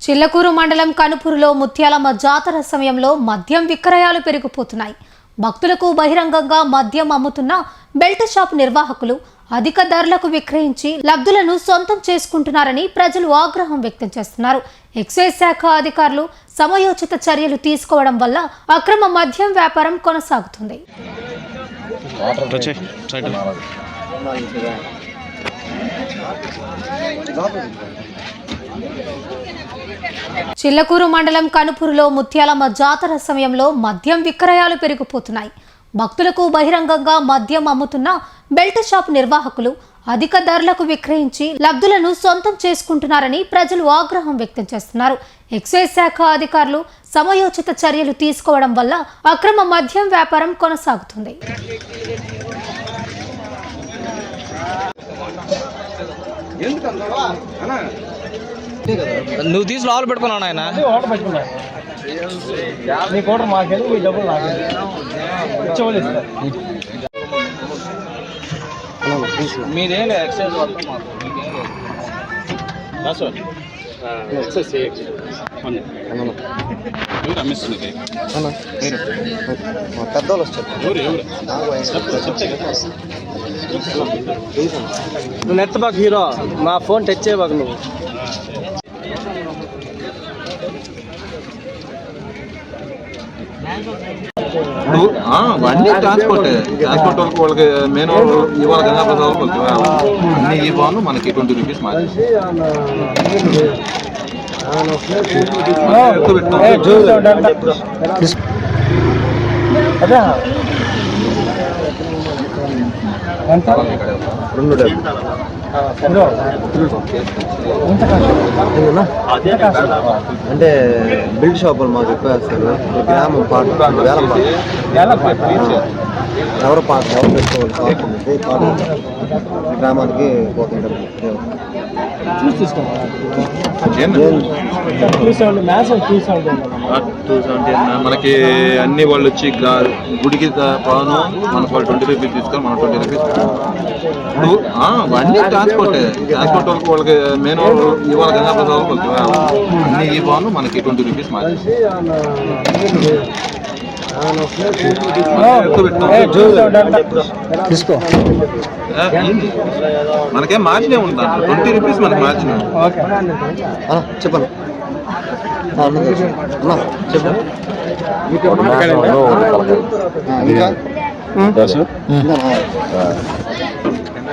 చిల్లకూరు మండలం కనుపూరులో ముత్యాలమ్మ జాతర సమయంలో మద్యం విక్రయాలు పెరిగిపోతున్నాయి. భక్తులకు బహిరంగంగా మద్యం అమ్ముతున్న బెల్ట్ షాప్ నిర్వాహకులు అధిక ధరలకు విక్రయించి లబ్ధులను సొంతం చేసుకుంటున్నారని ప్రజలు ఆగ్రహం వ్యక్తం చేస్తున్నారు. ఎక్సైజ్ శాఖ అధికారులు సమయోచిత చర్యలు తీసుకోవడం వల్ల అక్రమ మద్యం వ్యాపారం కొనసాగుతుంది. చిల్లకూరు మండలం కనుపూరులో ముత్యాలమ్మ జాతర సమయంలో మద్యం విక్రయాలు పెరిగిపోతున్నాయి. భక్తులకు బహిరంగంగా మద్యం అమ్ముతున్న బెల్ట్ షాప్ నిర్వాహకులు అధిక ధరలకు విక్రయించి లబ్ధులను సొంతం చేసుకుంటున్నారని ప్రజలు ఆగ్రహం వ్యక్తం చేస్తున్నారు. ఎక్సైజ్ శాఖ అధికారులు సమయోచిత చర్యలు తీసుకోవడం వల్ల అక్రమ మద్యం వ్యాపారం కొనసాగుతుంది. నువ్వు తీసి లోపల పెట్టుకున్నావు ఆయన మీదేం ఎక్సైజ్ పెద్దోళ్ళు వచ్చారు. నువ్వు నెట్ బాక్ హీరో మా ఫోన్ టచ్ చేయబాకు. నువ్వు అన్ని ట్రాన్స్పోర్ట్ వాళ్ళకి మెయిన్ ఇవాళ గంగాప్రసాద్ అన్ని ఈ బాగున్నాయి. మనకి 20 రూపీస్ మాది అంటే బిల్డ్ షాపులు మాకు ఎక్కువ వేస్తారు. గ్రామం పాట వేలం పాట ఎవరు పెట్టుకోవాలి గ్రామానికి పోతుంటారు. మనకి అన్ని వాళ్ళు వచ్చి గుడికి పోను మనకు వాళ్ళు 20 రూపీస్ తీసుకొని మనం 20 రూపీస్ అన్ని ట్రాన్స్పోర్ట్ వాళ్ళకి మెయిన్ ఇవాళ గంగాప్రసాద్ అన్ని ఈ బాగున్నాయి. మనకి 20 రూపీస్ మాది తీసుకో. మనకేం మార్జినే ఉంది. 20 రూపీస్ మనకి మార్జిన్. చెప్పండి చెప్పండి.